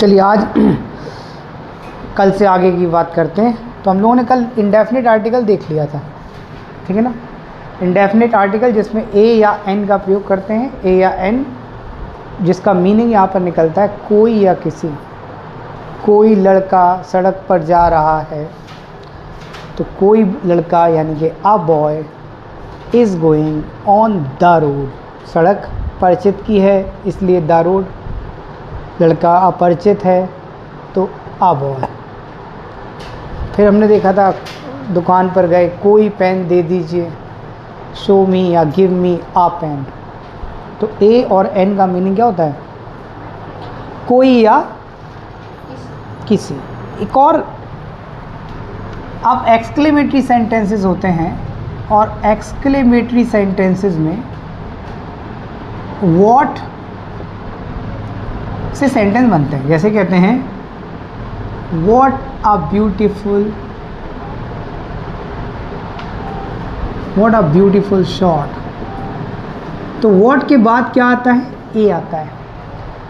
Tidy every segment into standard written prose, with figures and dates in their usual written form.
चलिए आज कल से आगे की बात करते हैं। तो हम लोगों ने कल इंडेफिनिट आर्टिकल देख लिया था, ठीक है ना। इंडेफिनिट आर्टिकल जिसमें ए या एन का प्रयोग करते हैं, ए या एन, जिसका मीनिंग यहाँ पर निकलता है कोई या किसी। कोई लड़का सड़क पर जा रहा है, तो कोई लड़का यानी कि a boy is going on the road. सड़क परिचित की है इसलिए द रोड, लड़का अपरिचित है तो अ बॉय। फिर हमने देखा था दुकान पर गए, कोई पेन दे दीजिए, शो मी या गिव मी अ पेन। तो ए और एन का मीनिंग क्या होता है? कोई या किसी। एक और अब एक्सक्लेमेटरी सेंटेंसेस होते हैं, और एक्सक्लेमेटरी सेंटेंसेस में व्हाट से सेंटेंस बनते हैं। जैसे कहते हैं व्हाट अ ब्यूटीफुल शॉट। तो व्हाट के बाद क्या आता है? ए आता है।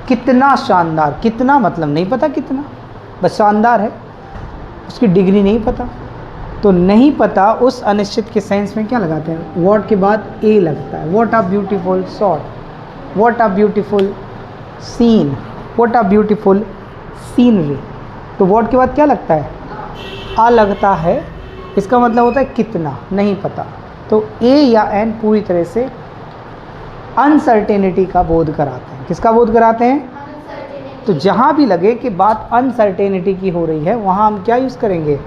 कितना शानदार। कितना मतलब नहीं पता कितना, बस शानदार है, उसकी डिग्री नहीं पता। तो नहीं पता उस अनिश्चित के सेंस में क्या लगाते हैं? व्हाट के बाद ए लगता है। What a beautiful shot, what a beautiful scene, what a beautiful scenery. तो व्हाट के बाद क्या लगता है? आ लगता है। इसका मतलब होता है कितना, नहीं पता। तो ए या एन पूरी तरह से अनसर्टेनिटी का बोध कराते हैं। किसका बोध कराते हैं? तो जहाँ भी लगे कि बात अनसर्टेनिटी की हो रही है, वहाँ हम क्या यूज़ करेंगे?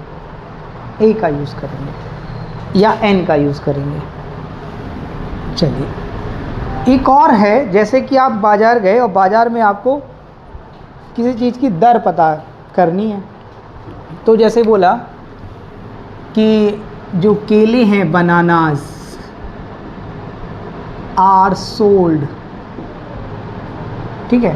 ए का यूज़ करेंगे या एन का यूज़ करेंगे। चलिए एक और है, जैसे कि आप बाज़ार गए और बाज़ार में आपको किसी चीज़ की दर पता करनी है। तो जैसे बोला कि जो केले हैं, बनानास आर सोल्ड, ठीक है।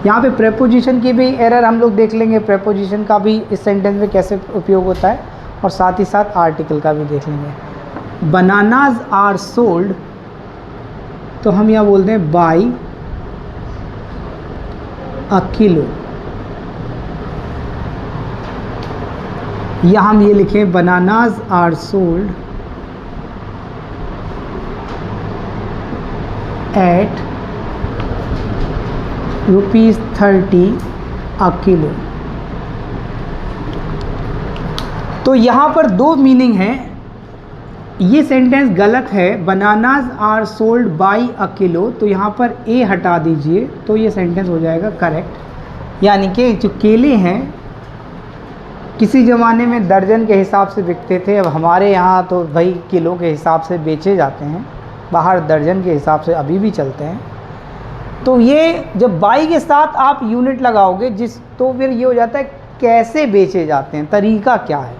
यहाँ पे प्रेपोजिशन की भी एरर हम लोग देख लेंगे, प्रेपोजिशन का भी इस सेंटेंस में कैसे उपयोग होता है, और साथ ही साथ आर्टिकल का भी देख लेंगे। बनानास आर सोल्ड, तो हम यहाँ बोलते हैं बाई अ किलो, या हम ये लिखें bananas are sold at ₹30 a kilo. तो यहाँ पर दो मीनिंग है। ये सेंटेंस गलत है, bananas are sold by a kilo. तो यहाँ पर ए हटा दीजिए तो ये सेंटेंस हो जाएगा करेक्ट। यानी कि जो केले हैं किसी ज़माने में दर्जन के हिसाब से बिकते थे, अब हमारे यहाँ तो भाई किलो के हिसाब से बेचे जाते हैं, बाहर दर्जन के हिसाब से अभी भी चलते हैं। तो ये जब बाई के साथ आप यूनिट लगाओगे तो फिर ये हो जाता है कैसे बेचे जाते हैं, तरीका क्या है।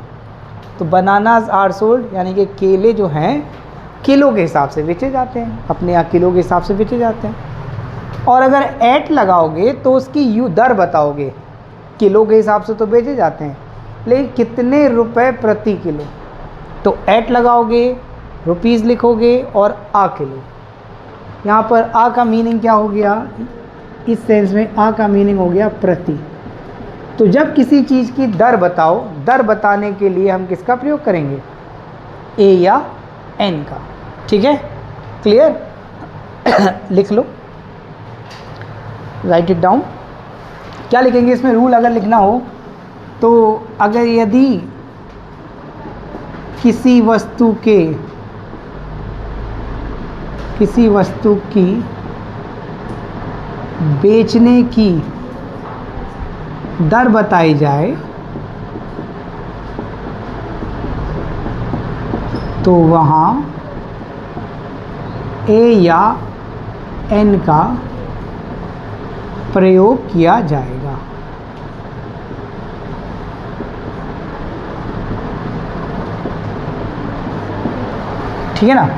तो बनानास आर सोल्ड यानी कि केले जो हैं किलो के हिसाब से बेचे जाते हैं, अपने यहाँ किलो के हिसाब से बेचे जाते हैं। और अगर एट लगाओगे तो उसकी दर बताओगे। किलो के हिसाब से तो बेचे जाते हैं, लेकिन कितने रुपए प्रति किलो। तो एट लगाओगे, रुपीज़ लिखोगे और आ किलो। यहाँ पर आ का मीनिंग क्या हो गया? इस सेंस में आ का मीनिंग हो गया प्रति। तो जब किसी चीज़ की दर बताओ, दर बताने के लिए हम किसका प्रयोग करेंगे? ए या एन का, ठीक है। क्लियर? लिख लो, राइट इट डाउन। क्या लिखेंगे इसमें? रूल अगर लिखना हो तो अगर यदि किसी वस्तु की बेचने की दर बताई जाए तो वहाँ ए या एन का प्रयोग किया जाएगा। ठीक है ना।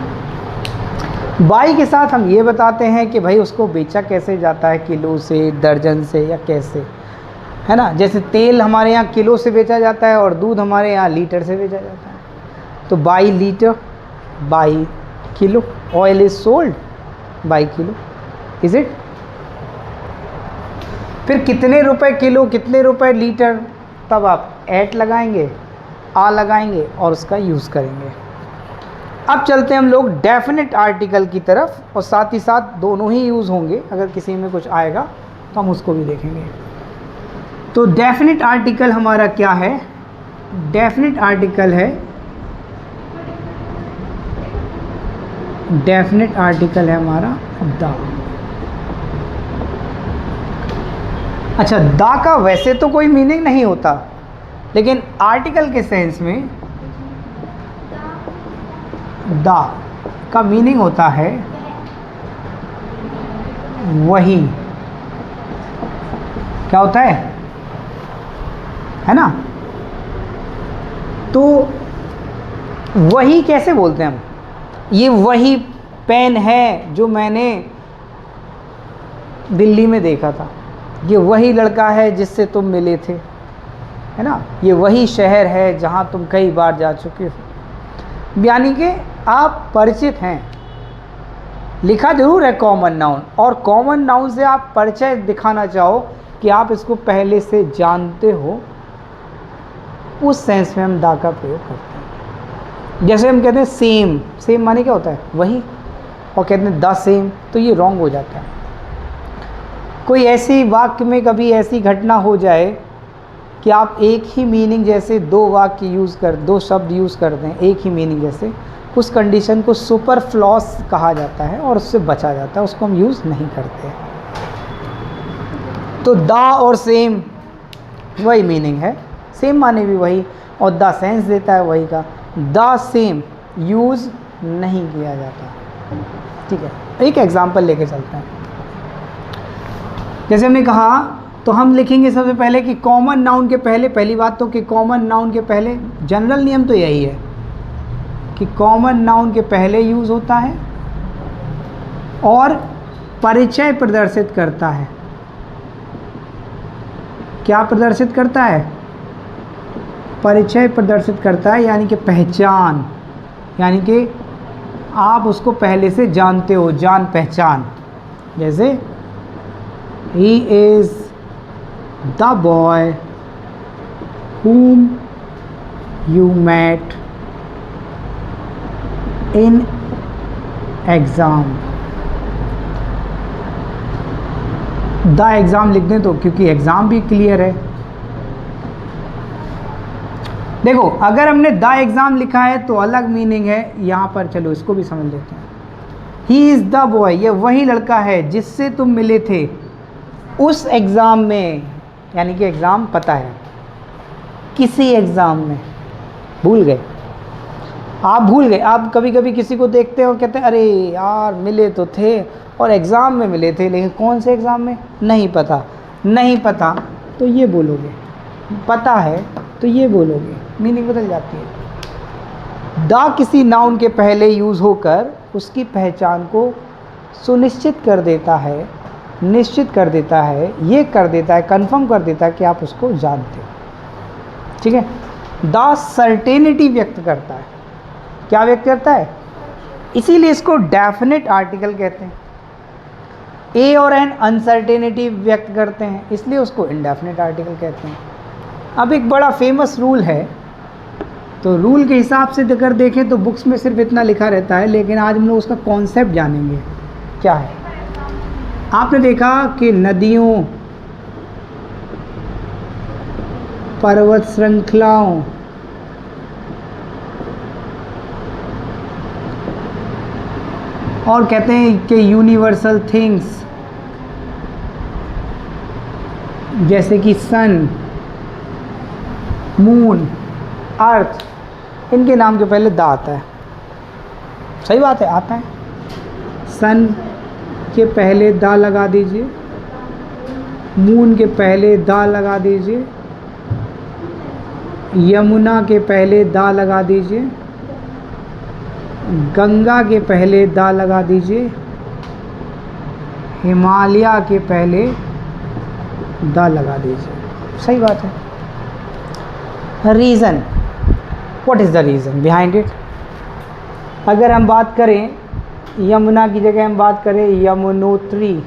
बाई के साथ हम ये बताते हैं कि भाई उसको बेचा कैसे जाता है, किलो से, दर्जन से, या कैसे, है ना। जैसे तेल हमारे यहाँ किलो से बेचा जाता है और दूध हमारे यहाँ लीटर से बेचा जाता है। तो by litre, by kilo. Oil is sold by kilo, is it. फिर कितने रुपए किलो, कितने रुपए लीटर, तब आप एट लगाएंगे, आ लगाएंगे और उसका यूज़ करेंगे। अब चलते हैं हम लोग डेफिनेट आर्टिकल की तरफ, और साथ ही साथ दोनों ही यूज़ होंगे, अगर किसी में कुछ आएगा तो हम उसको भी देखेंगे। तो डेफिनेट आर्टिकल हमारा क्या है? डेफिनेट आर्टिकल है, डेफिनेट आर्टिकल है हमारा द। अच्छा, द का वैसे तो कोई मीनिंग नहीं होता, लेकिन आर्टिकल के सेंस में द का मीनिंग होता है वही। क्या होता है ना? तो वही कैसे बोलते हैं हम? ये वही पेन है जो मैंने दिल्ली में देखा था, ये वही लड़का है जिससे तुम मिले थे, है ना, ये वही शहर है जहाँ तुम कई बार जा चुके हो। यानी कि आप परिचित हैं। लिखा जरूर है कॉमन नाउन, और कॉमन नाउन से आप परिचय दिखाना चाहो कि आप इसको पहले से जानते हो, उस सेंस में हम दा का प्रयोग करते हैं। जैसे हम कहते हैं सेम, सेम माने क्या होता है? वही, और कहते हैं द सेम, तो ये रॉन्ग हो जाता है। कोई ऐसी वाक्य में कभी ऐसी घटना हो जाए कि आप एक ही मीनिंग जैसे दो वाक्य यूज़ कर, दो शब्द यूज़ कर दें एक ही मीनिंग जैसे, उस कंडीशन को सुपरफ्लॉस कहा जाता है और उससे बचा जाता है, उसको हम यूज़ नहीं करते। तो द और सेम वही मीनिंग है, सेम माने भी वही, और द सेंस देता है वही का। द सेम यूज़ नहीं किया जाता। ठीक है, एक एग्जांपल लेके चलते हैं। जैसे हमने कहा, तो हम लिखेंगे सबसे पहले कि कॉमन नाउन के पहले, पहली बात तो कि कॉमन नाउन के पहले, जनरल नियम तो यही है कि कॉमन नाउन के पहले यूज़ होता है और परिचय प्रदर्शित करता है। क्या प्रदर्शित करता है? परिचय प्रदर्शित करता है, यानी कि पहचान, यानी कि आप उसको पहले से जानते हो, जान पहचान। जैसे ही is the boy whom you met in exam। The exam लिख दें तो, क्योंकि एग्ज़ाम भी क्लियर है। देखो, अगर हमने द एग्ज़ाम लिखा है तो अलग मीनिंग है यहाँ पर, चलो इसको भी समझ लेते हैं। ही इज़ द बॉय, ये वही लड़का है जिससे तुम मिले थे उस एग्ज़ाम में, यानी कि एग्ज़ाम पता है, किसी एग्ज़ाम में। भूल गए आप, भूल गए आप। कभी कभी किसी को देखते हो, कहते हैं अरे यार मिले तो थे और एग्ज़ाम में मिले थे, लेकिन कौन से एग्ज़ाम में नहीं पता। नहीं पता तो ये बोलोगे, पता है तो ये बोलोगे, मीनिंग बदल जाती है। द किसी नाउन के पहले यूज़ होकर उसकी पहचान को सुनिश्चित कर देता है, निश्चित कर देता है, ये कर देता है, कंफर्म कर देता है कि आप उसको जानते हो। ठीक है, द सर्टेनिटी व्यक्त करता है। क्या व्यक्त करता है? इसीलिए इसको डेफिनेट आर्टिकल कहते हैं। ए और एन अनसर्टेनिटी व्यक्त करते हैं, इसलिए उसको इनडेफिनेट आर्टिकल कहते हैं। अब एक बड़ा फेमस रूल है, तो रूल के हिसाब से अगर देखें तो बुक्स में सिर्फ इतना लिखा रहता है, लेकिन आज हम लोग उसका कॉन्सेप्ट जानेंगे। क्या है? आपने देखा कि नदियों, पर्वत श्रृंखलाओं, और कहते हैं कि यूनिवर्सल थिंग्स जैसे कि सन, मून, अर्थ, इनके नाम के पहले द आता है। सही बात है, आता है। सन के पहले द लगा दीजिए, मून के पहले द लगा दीजिए, यमुना के पहले द लगा दीजिए, गंगा के पहले द लगा दीजिए, हिमालय के पहले द लगा दीजिए। सही बात है। Reason, what is the reason behind it? अगर हम बात करें यमुना की जगह हम बात करें यमुनोत्री,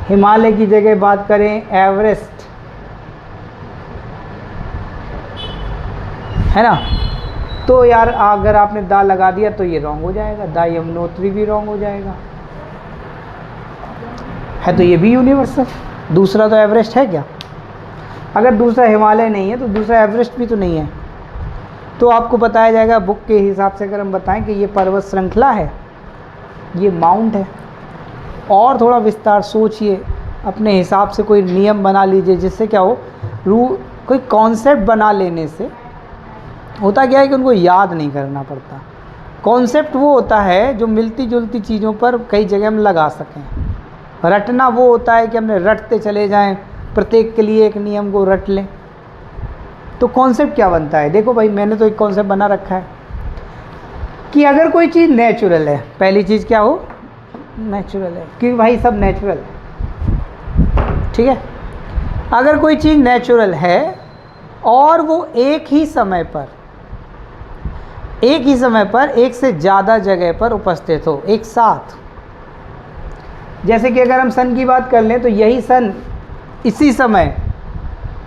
हिमालय की जगह बात करें एवरेस्ट, है ना, तो यार अगर आपने दा लगा दिया तो ये रॉन्ग हो जाएगा, दा यमुनोत्री भी रॉन्ग हो जाएगा, है तो ये भी यूनिवर्सल। दूसरा तो एवरेस्ट है क्या? अगर दूसरा हिमालय नहीं है तो दूसरा एवरेस्ट भी तो नहीं है। तो आपको बताया जाएगा बुक के हिसाब से, अगर हम बताएं कि ये पर्वत श्रृंखला है, ये माउंट है। और थोड़ा विस्तार सोचिए, अपने हिसाब से कोई नियम बना लीजिए, जिससे क्या हो, कोई कॉन्सेप्ट बना लेने से होता क्या है कि उनको याद नहीं करना पड़ता। कॉन्सेप्ट वो होता है जो मिलती जुलती चीज़ों पर कई जगह हम लगा सकें। रटना वो होता है कि हमने रटते चले जाएं, प्रत्येक के लिए एक नियम को रट लें। तो कॉन्सेप्ट क्या बनता है? देखो भाई, मैंने तो एक कॉन्सेप्ट बना रखा है कि अगर कोई चीज़ नेचुरल है, पहली चीज़ क्या हो, नेचुरल है, क्योंकि भाई सब नेचुरल है, ठीक है। अगर कोई चीज़ नेचुरल है और वो एक ही समय पर एक से ज़्यादा जगह पर उपस्थित हो एक साथ, जैसे कि अगर हम सन की बात कर लें तो यही सन इसी समय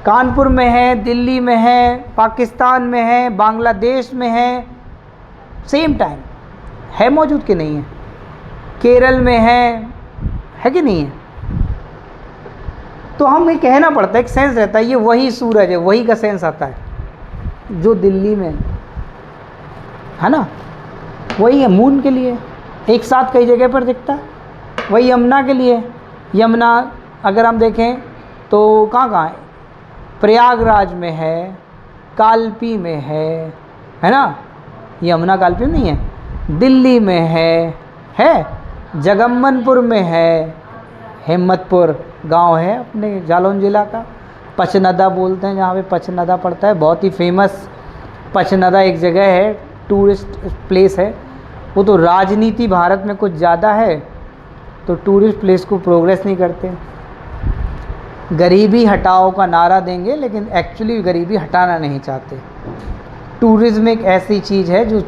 कानपुर में है, दिल्ली में है, पाकिस्तान में है, बांग्लादेश में है, सेम टाइम है, मौजूद कि नहीं है, केरल में है कि नहीं है। तो हमें कहना पड़ता है, एक सेंस रहता है, ये वही सूरज है, वही का सेंस आता है जो दिल्ली में है ना, वही है मून के लिए एक साथ कई जगह पर दिखता है। वही यमुना के लिए, यमुना अगर हम देखें तो कहाँ है, प्रयागराज में है, कालपी में है ना, यमुना कालपी में नहीं है, दिल्ली में है जगम्मनपुर में है, हिम्मतपुर गांव है अपने जालौन ज़िला का, पचनदा बोलते हैं जहाँ पे पचनदा पड़ता है, बहुत ही फेमस पचनदा एक जगह है, टूरिस्ट प्लेस है। वो तो राजनीति भारत में कुछ ज़्यादा है तो टूरिस्ट प्लेस को प्रोग्रेस नहीं करते, गरीबी हटाओ का नारा देंगे लेकिन एक्चुअली गरीबी हटाना नहीं चाहते। टूरिज़्म एक ऐसी चीज़ है जो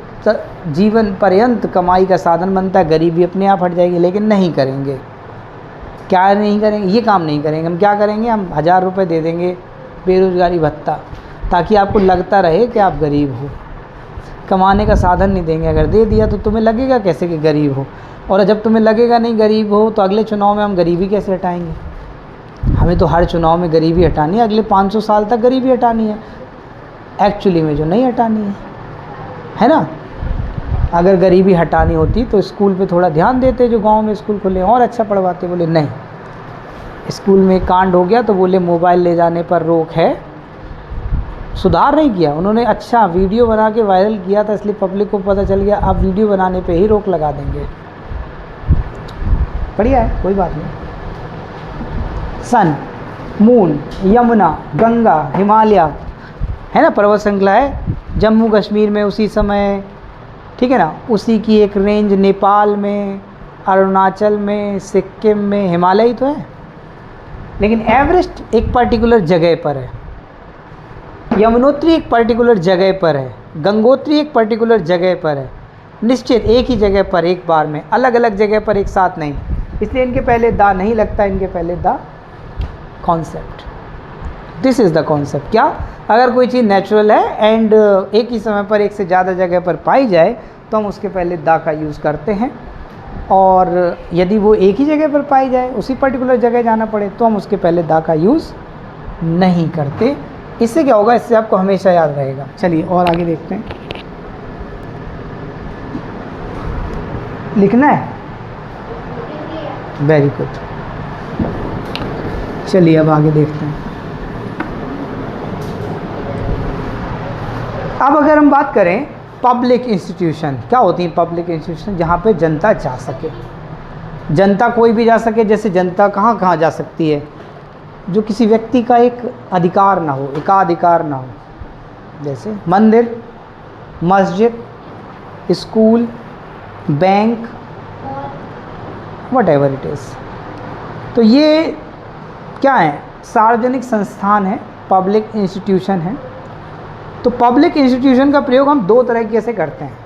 जीवन पर्यंत कमाई का साधन बनता है, गरीबी अपने आप हट जाएगी, लेकिन नहीं करेंगे। क्या नहीं करेंगे? ये काम नहीं करेंगे। हम क्या करेंगे? हम 1000 रुपये दे देंगे बेरोज़गारी भत्ता, ताकि आपको लगता रहे कि आप गरीब हो। कमाने का साधन नहीं देंगे। अगर दे दिया तो तुम्हें लगेगा कैसे कि गरीब हो, और जब तुम्हें लगेगा नहीं गरीब हो तो अगले चुनाव में हम गरीबी कैसे हटाएंगे? हमें तो हर चुनाव में गरीबी हटानी है, अगले 500 साल तक गरीबी हटानी है, एक्चुअली में जो नहीं हटानी है ना। अगर गरीबी हटानी होती तो स्कूल पे थोड़ा ध्यान देते, जो गांव में स्कूल खुले और अच्छा पढ़वाते। बोले नहीं, स्कूल में कांड हो गया तो बोले मोबाइल ले जाने पर रोक है, सुधार नहीं किया उन्होंने। अच्छा वीडियो बना के वायरल किया था, इसलिए पब्लिक को पता चल गया, अब वीडियो बनाने पे ही रोक लगा देंगे। बढ़िया है, कोई बात नहीं। सन, मून, यमुना, गंगा, हिमालय है ना, पर्वत श्रृंखला है। जम्मू कश्मीर में उसी समय, ठीक है ना, उसी की एक रेंज नेपाल में, अरुणाचल में, सिक्किम में हिमालय ही तो है। लेकिन एवरेस्ट एक पर्टिकुलर जगह पर है, यमुनोत्री एक पर्टिकुलर जगह पर है, गंगोत्री एक पर्टिकुलर जगह पर है, निश्चित एक ही जगह पर एक बार में, अलग अलग जगह पर एक साथ नहीं। इसलिए इनके पहले दा नहीं लगता, इनके पहले दा concept. This is the concept. क्या? अगर कोई चीज़ नेचुरल है एंड एक ही समय पर एक से ज़्यादा जगह पर पाई जाए तो हम उसके पहले दा का यूज़ करते हैं, और यदि वो एक ही जगह पर पाई जाए, उसी पर्टिकुलर जगह जाना पड़े, तो हम उसके पहले दा का यूज़ नहीं करते। इससे क्या होगा? इससे आपको हमेशा याद रहेगा। चलिए और आगे देखते हैं। लिखना है? Very good. चलिए अब आगे देखते हैं। अब अगर हम बात करें पब्लिक इंस्टीट्यूशन, क्या होती हैं पब्लिक इंस्टीट्यूशन? जहाँ पे जनता जा सके, जनता कोई भी जा सके। जैसे जनता कहाँ कहाँ जा सकती है? जो किसी व्यक्ति का एक अधिकार ना हो, एकाधिकार ना हो, जैसे मंदिर, मस्जिद, school, bank, whatever it is. तो ये क्या है? सार्वजनिक संस्थान है, पब्लिक इंस्टीट्यूशन है। तो पब्लिक इंस्टीट्यूशन का प्रयोग हम दो तरीके से करते हैं।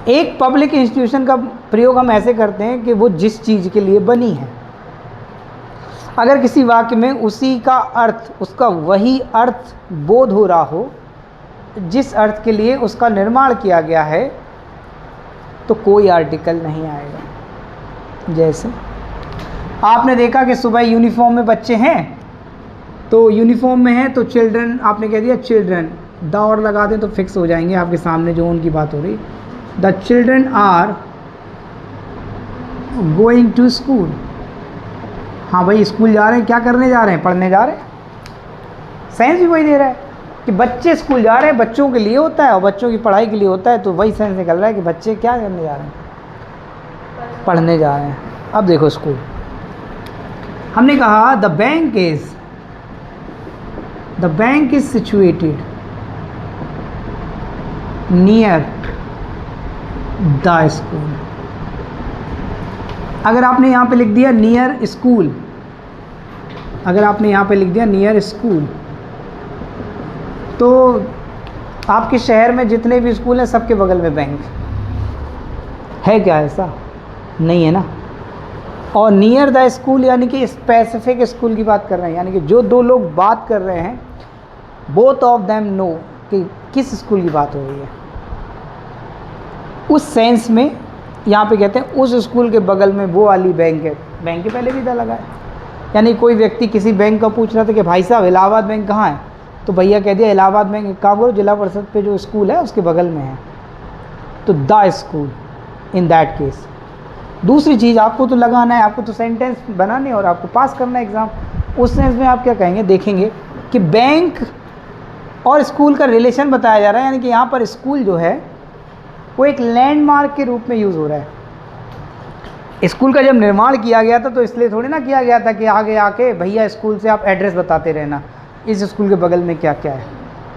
एक, पब्लिक इंस्टीट्यूशन का प्रयोग हम ऐसे करते हैं कि वो जिस चीज़ के लिए बनी है, अगर किसी वाक्य में उसी का अर्थ, उसका वही अर्थ बोध हो रहा हो जिस अर्थ के लिए उसका निर्माण किया गया है, तो कोई आर्टिकल नहीं आएगा। जैसे आपने देखा कि सुबह यूनिफॉर्म में बच्चे हैं, तो यूनिफॉर्म में है तो चिल्ड्रन आपने कह दिया चिल्ड्रन, द और लगा दें तो फिक्स हो जाएंगे आपके सामने जो उनकी बात हो रही। The children are going to school. हाँ भाई स्कूल जा रहे हैं, क्या करने जा रहे हैं? पढ़ने जा रहे हैं। सेंस भी वही दे रहा है कि बच्चे स्कूल जा रहे हैं, बच्चों के लिए होता है और बच्चों की पढ़ाई के लिए होता है, तो वही सेंस निकल रहा है कि बच्चे क्या करने जा रहे हैं? पढ़ने जा रहे हैं। अब देखो स्कूल, हमने कहा the bank is situated near the school. अगर आपने यहाँ पे लिख दिया नियर स्कूल, अगर आपने यहाँ पे लिख दिया नियर स्कूल, तो आपके शहर में जितने भी स्कूल हैं सबके बगल में बैंक है क्या? ऐसा नहीं है ना। और नियर द स्कूल यानी कि स्पेसिफिक स्कूल की बात कर रहे हैं, यानी कि जो दो लोग बात कर रहे हैं बोथ ऑफ देम नो कि किस स्कूल की बात हो रही है। उस सेंस में यहाँ पे कहते हैं उस स्कूल के बगल में वो वाली बैंक है। बैंक के पहले भी था लगा है, यानी कोई व्यक्ति किसी बैंक का पूछ रहा था कि भाई साहब इलाहाबाद बैंक कहाँ है, तो भैया कह दिया इलाहाबाद बैंक कहाँ बोलो, जिला परिषद पे जो स्कूल है उसके बगल में है, तो the school in that case. दूसरी चीज़ आपको तो लगाना है, आपको तो सेंटेंस बनाने हैं और आपको पास करना है एग्ज़ाम। उस सेंस में आप क्या कहेंगे, देखेंगे कि बैंक और स्कूल का रिलेशन बताया जा रहा है, यानी कि यहाँ पर स्कूल जो है वो एक लैंडमार्क के रूप में यूज़ हो रहा है। स्कूल का जब निर्माण किया गया था तो इसलिए थोड़ी ना किया गया था कि आगे आके भैया स्कूल से आप एड्रेस बताते रहना इस स्कूल के बगल में क्या क्या है।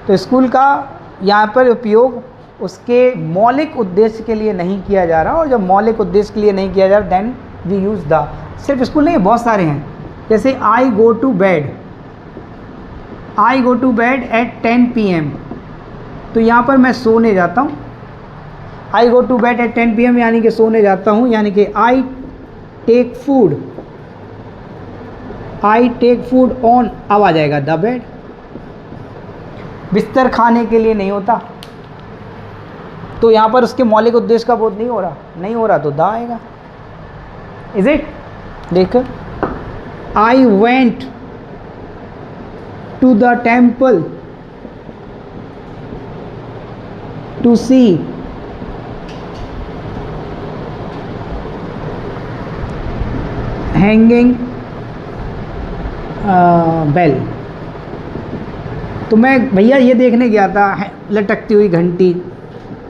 तो स्कूल का यहाँ पर उपयोग उसके मौलिक उद्देश्य के लिए नहीं किया जा रहा, और जब मौलिक उद्देश्य के लिए नहीं किया जा रहा देन वी यूज़ द। सिर्फ स्कूल नहीं, बहुत सारे हैं। जैसे I go to bed at 10 PM, तो यहाँ पर मैं सोने जाता हूँ। I go to bed at 10 PM यानी कि सोने जाता हूँ, यानी कि आई टेक फूड ऑन, अब आ जाएगा द बेड। बिस्तर खाने के लिए नहीं होता, तो यहाँ पर उसके मौलिक उद्देश्य का बोध नहीं हो रहा तो दा आएगा। Is it? देखो, I went to the temple to see hanging bell. तो मैं भैया ये देखने गया था लटकती हुई घंटी,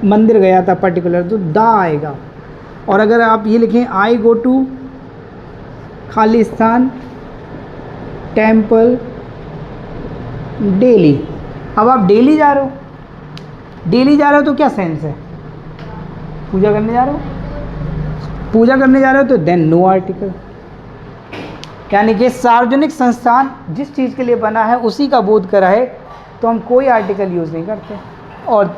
मंदिर गया था पर्टिकुलर, तो दा आएगा। और अगर आप ये लिखें आई गो टू खाली स्थान टेम्पल डेली, अब आप डेली जा रहे हो तो क्या सेंस है? पूजा करने जा रहे हो तो देन नो आर्टिकल, यानी कि सार्वजनिक संस्थान जिस चीज़ के लिए बना है उसी का बोध करा है, तो हम कोई आर्टिकल यूज़ नहीं करते। और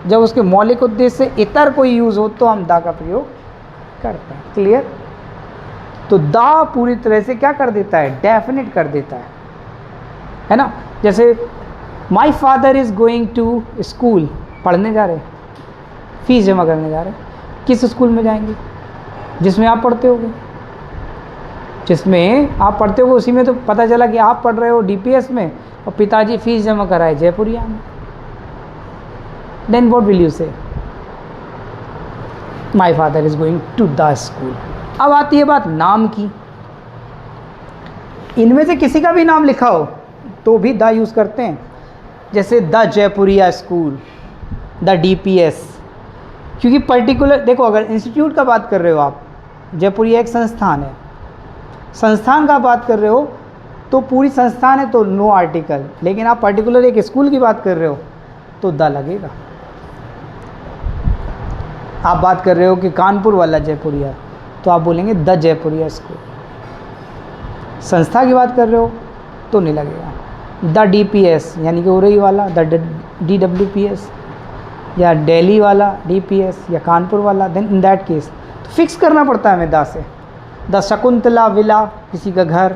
जब उसके मौलिक उद्देश्य से इतर कोई यूज़ हो तो हम दा का प्रयोग करते हैं। क्लियर? तो दा पूरी तरह से क्या कर देता है? डेफिनेट कर देता है ना। जैसे my father is going to school, पढ़ने जा रहे, फीस जमा करने जा रहे। किस स्कूल में जाएंगे? जिसमें आप पढ़ते होगे, उसी में तो पता चला कि आप पढ़ रहे हो DPS में और पिताजी फीस जमा कराए जयपुरिया में। Then what will you say? My father is going to the school. अब आती है बात नाम की। इनमें से किसी का भी नाम लिखा हो तो भी द यूज़ करते हैं, जैसे the Jaipuria school, the DPS, क्योंकि पर्टिकुलर देखो, अगर इंस्टीट्यूट का बात कर रहे हो आप, जयपुरिया एक संस्थान है, संस्थान का बात कर रहे हो तो पूरी संस्थान है तो नो आर्टिकल, लेकिन आप पर्टिकुलर एक स्कूल की बात कर रहे हो तो द लगेगा। आप बात कर रहे हो कि कानपुर वाला जयपुरिया, तो आप बोलेंगे द जयपुरिया स्कूल। संस्था की बात कर रहे हो तो नहीं लगेगा। द DPS यानी कि उरई वाला, द DWPS, या दिल्ली वाला DPS, या कानपुर वाला, देन इन दैट केस तो फिक्स करना पड़ता है हमें द से। द शकुंतला विला किसी का घर,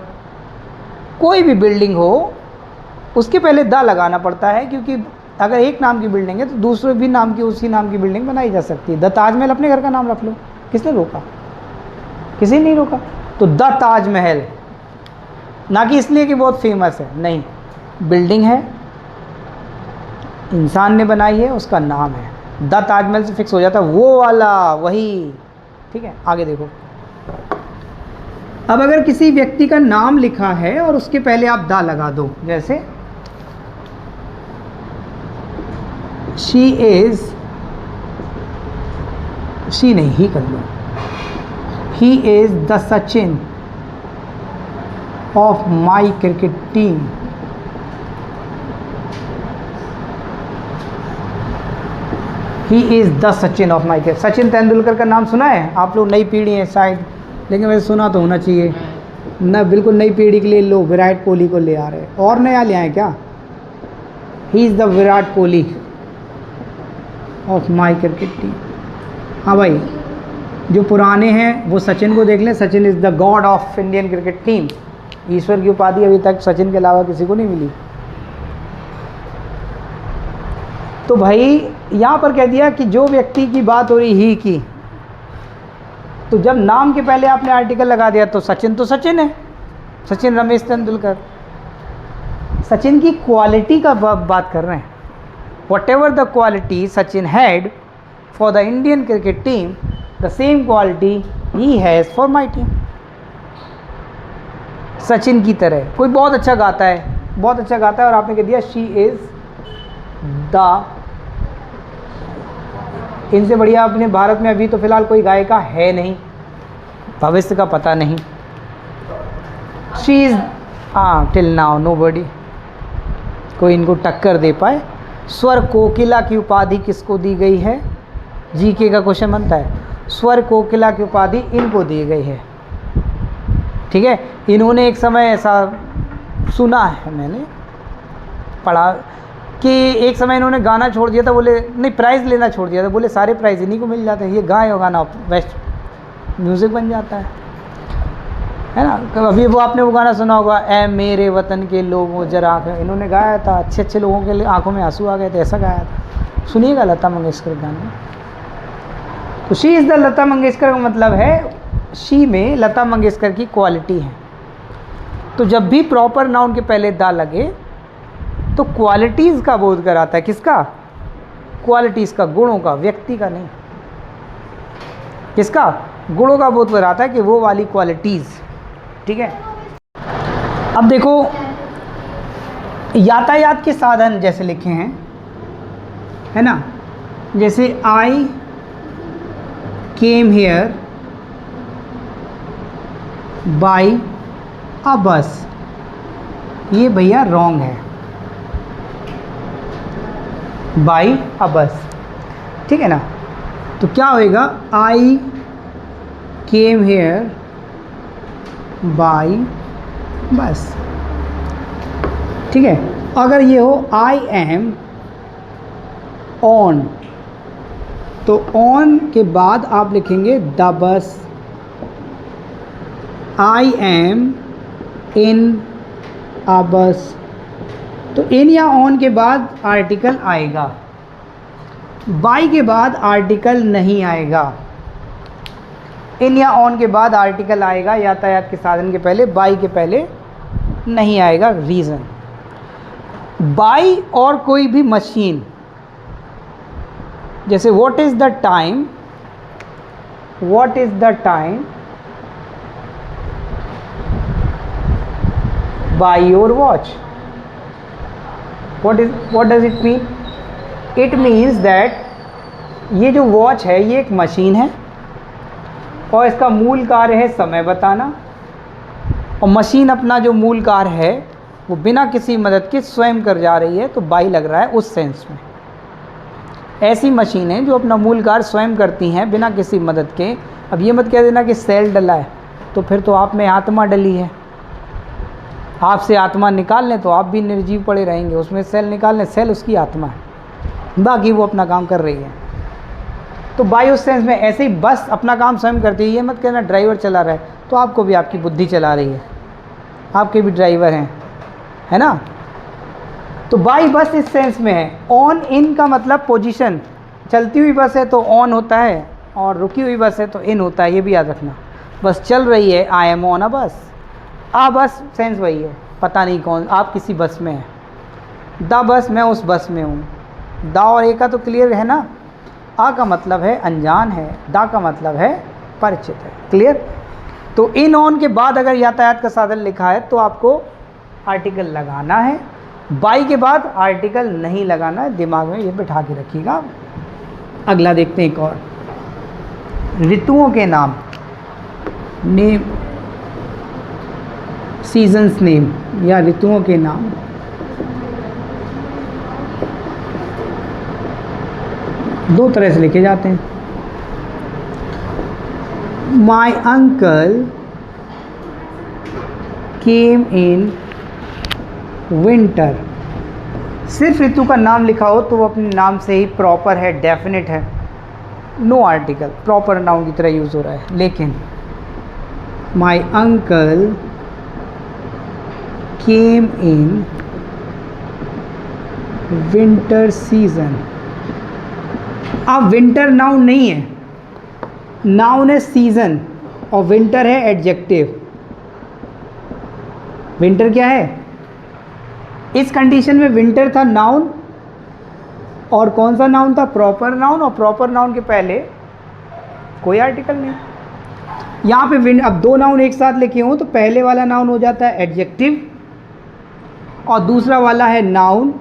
कोई भी बिल्डिंग हो उसके पहले द लगाना पड़ता है, क्योंकि अगर एक नाम की बिल्डिंग है तो दूसरे भी नाम की उसी नाम की बिल्डिंग बनाई जा सकती है। द ताजमहल अपने घर का नाम रख लो, किसने रोका? किसी ने नहीं रोका। तो द ताजमहल, ना कि इसलिए कि बहुत फेमस है, नहीं, बिल्डिंग है, इंसान ने बनाई है, उसका नाम है। द ताजमहल से फिक्स हो जाता है वो वाला, वही। ठीक है, आगे देखो। अब अगर किसी व्यक्ति का नाम लिखा है और उसके पहले आप द लगा दो, जैसे शी इज, शी नहीं, ही कर लो, he is the Sachin of my cricket team. He is the Sachin of my cricket. Sachin Tendulkar का नाम सुना है आप लोग? नई पीढ़ी है शायद, लेकिन वैसे सुना तो होना चाहिए ना। बिल्कुल नई पीढ़ी के लिए लो, विराट कोहली को ले आ रहे हैं, और नया ले आए क्या? ही is the Virat Kohli of my cricket team. हाँ भाई, जो पुराने हैं वो सचिन को देख लें, Sachin is the god of Indian cricket team. ईश्वर की उपाधि अभी तक सचिन के अलावा किसी को नहीं मिली। तो भाई यहाँ पर कह दिया कि जो व्यक्ति की बात हो रही ही की, तो जब नाम के पहले आपने आर्टिकल लगा दिया तो सचिन है, सचिन रमेश तेंदुलकर। सचिन की क्वालिटी का बात कर रहे हैं। What ever the quality Sachin had for the Indian cricket team, the same quality he has for my team. Sachin की तरह कोई बहुत अच्छा गाता है, बहुत अच्छा गाता है, और आपने कह दिया शी इज़ द, इनसे बढ़िया अपने भारत में अभी तो फिलहाल कोई गायिका है नहीं, भविष्य का पता नहीं। She is, till now nobody, कोई इनको टक्कर दे पाए। स्वर कोकिला की उपाधि किसको दी गई है? जीके का क्वेश्चन बनता है। स्वर कोकिला की उपाधि इनको दी गई है। ठीक है, इन्होंने एक समय ऐसा सुना है, मैंने पढ़ा कि एक समय इन्होंने गाना छोड़ दिया था, बोले नहीं प्राइज़ लेना छोड़ दिया था, बोले सारे प्राइज़ इन्हीं को मिल जाते हैं, ये गाए और गाना बेस्ट म्यूज़िक बन जाता है ना। अभी वो आपने वो गाना सुना होगा, ऐ मेरे वतन के लोगों जरा, इन्होंने गाया था, अच्छे अच्छे लोगों के आंखों में आंसू आ गए थे, ऐसा गाया था। सुनिएगा लता मंगेशकर गाना। तो she is the Lata Mangeshkar का मतलब है शी में लता मंगेशकर की क्वालिटी है। तो जब भी प्रॉपर नाउन के पहले दा लगे तो क्वालिटीज़ का बोध कराता है। किसका? क्वालिटीज़ का, गुणों का, व्यक्ति का नहीं। किसका? गुणों का बोध कराता है कि वो वाली क्वालिटीज़। ठीक है, अब देखो यातायात के साधन जैसे लिखे हैं, है ना, जैसे आई केम हेयर बाय अ बस, ये भैया रॉन्ग है, बाय अ बस। ठीक है ना, तो क्या होएगा? आई केम हेयर बाय बस। ठीक है, अगर ये हो आई एम ऑन, तो ऑन के बाद आप लिखेंगे द बस। आई एम इन अ बस, तो इन या ऑन के बाद आर्टिकल आएगा, बाय के बाद आर्टिकल नहीं आएगा। इन या ऑन के बाद आर्टिकल आएगा यातायात के साधन के पहले, बाय के पहले नहीं आएगा। रीज़न, बाय और कोई भी मशीन, जैसे what is the time, what is the time by your watch, what does it mean? It means that ये जो वॉच है ये एक मशीन है और इसका मूल कार्य है समय बताना, और मशीन अपना जो मूल कार्य है वो बिना किसी मदद के स्वयं कर जा रही है, तो बाई लग रहा है उस सेंस में। ऐसी मशीनें जो अपना मूल कार्य स्वयं करती हैं बिना किसी मदद के। अब ये मत कह देना कि सेल डला है, तो फिर तो आप में आत्मा डली है, आपसे आत्मा निकाल लें तो आप भी निर्जीव पड़े रहेंगे, उसमें सेल निकाल लें, सेल उसकी आत्मा है, बाकी वो अपना काम कर रही है। तो बाई उस सेंस में ऐसे ही बस अपना काम स्वयं करती है। ये मत कहना ड्राइवर चला रहा है, तो आपको भी आपकी बुद्धि चला रही है, आपके भी ड्राइवर हैं, है ना। तो बाई बस इस सेंस में है। ऑन इन का मतलब पोजीशन, चलती हुई बस है तो ऑन होता है, और रुकी हुई बस है तो इन होता है, ये भी याद रखना। बस चल रही है, आई एम ऑन अ बस। आ बस सेंस वही है, पता नहीं कौन, आप किसी बस में हैं। द बस, मैं उस बस में हूँ। दा और ए का तो क्लियर है ना। आ का मतलब है अनजान है, दा का मतलब है परिचित है। क्लियर। तो इन ऑन के बाद अगर यातायात का साधन लिखा है तो आपको आर्टिकल लगाना है, बाई के बाद आर्टिकल नहीं लगाना है, दिमाग में ये बिठा के रखिएगा। अगला देखते हैं एक और, ऋतुओं के नाम, नेम, सीजन्स नेम या ऋतुओं के नाम। दो तरह से लिखे जाते हैं। My uncle came in winter. सिर्फ ऋतु का नाम लिखा हो तो वो अपने नाम से ही प्रॉपर है, डेफिनेट है, नो आर्टिकल, प्रॉपर नाउन की तरह यूज़ हो रहा है। लेकिन my uncle came in winter season. अब विंटर नाउन नहीं है, नाउन है सीजन, और विंटर है एडजेक्टिव। विंटर क्या है, इस कंडीशन में विंटर था नाउन, और कौन सा नाउन था, प्रॉपर नाउन, और प्रॉपर नाउन के पहले कोई आर्टिकल नहीं। यहाँ पे अब दो नाउन एक साथ लिखे हों तो पहले वाला नाउन हो जाता है एडजेक्टिव और दूसरा वाला है नाउन।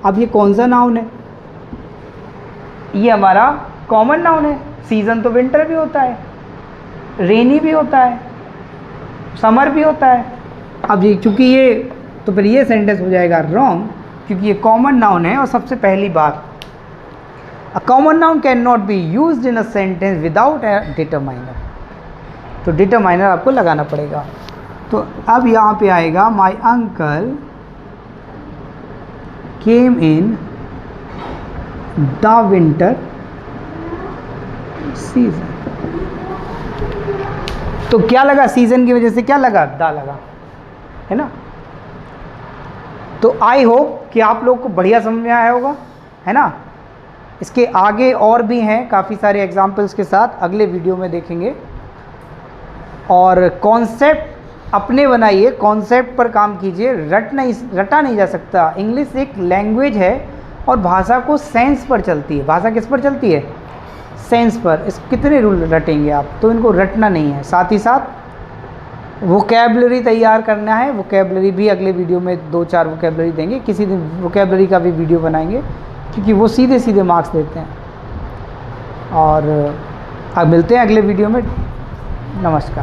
अब ये कौन सा नाउन है, ये हमारा कॉमन नाउन है। सीज़न तो विंटर भी होता है, रेनी भी होता है, समर भी होता है। अब ये चूँकि ये, तो फिर ये सेंटेंस हो जाएगा रॉन्ग, क्योंकि ये कॉमन नाउन है। और सबसे पहली बात, a common noun can not be used in a sentence without A determiner. तो डिटरमाइनर आपको लगाना पड़ेगा। तो अब यहाँ पे आएगा my uncle came in the winter season. तो क्या लगा, सीजन की वजह से क्या लगा, दा लगा, है ना। तो आई होप कि आप लोग को बढ़िया समझ में आया होगा, है ना। इसके आगे और भी हैं काफ़ी सारे एग्जाम्पल्स के साथ, अगले वीडियो में देखेंगे। और कॉन्सेप्ट अपने बनाइए, कॉन्सेप्ट पर काम कीजिए, रटा नहीं जा सकता। इंग्लिश एक लैंग्वेज है और भाषा को सेंस पर चलती है। भाषा किस पर चलती है, सेंस पर। इस कितने रूल रटेंगे आप, तो इनको रटना नहीं है। साथ ही साथ वोकैबलरी तैयार करना है। वोकैबलरी भी अगले वीडियो में 2-4 वोकैबलरी देंगे, किसी दिन वोकैबलरी का भी वीडियो बनाएंगे, क्योंकि वो सीधे सीधे मार्क्स देते हैं। और अब मिलते हैं अगले वीडियो में। नमस्कार।